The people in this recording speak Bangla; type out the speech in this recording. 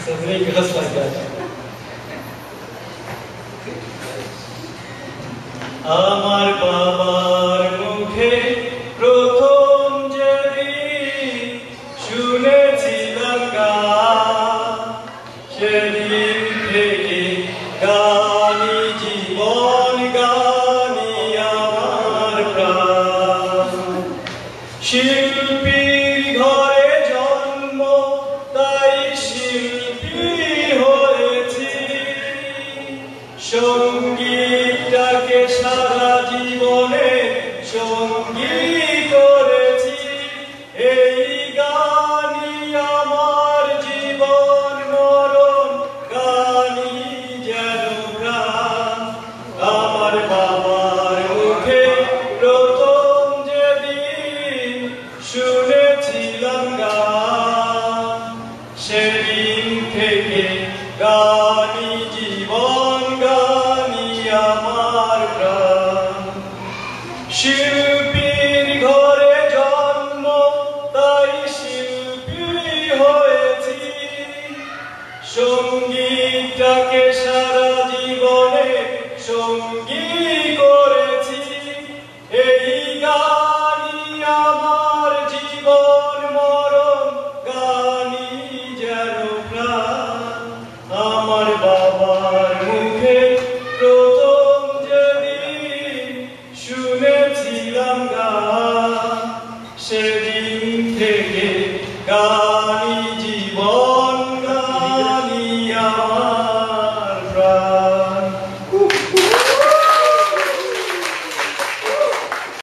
Something goes like that. আমার বাবার মুখে প্রথম যেদিন শুনেছিলাম গান, সেদিন থেকে গানই জীবন, গানই আমার প্রাণ। শিল্পীর ঘরে জন্ম, তাই শিল্পী হয়েছি, সঙ্গীতটাকে সারা জীবনে সঙ্গী করেছি। এই গানই আমার জীবন মরণ, গানই যেন প্রাণ। আমার বাবার মুখে প্রথম যেদিন শুনেছিলাম গান, সেদিন থেকে গানই জীবন, গানই আমার প্রাণ। শিল্পীর ঘরে জন্ম, তাই শিল্পী হয়েছি, সঙ্গীতটাকে সারা জীবনে সঙ্গী করেছি। এই গানই আমার জীবন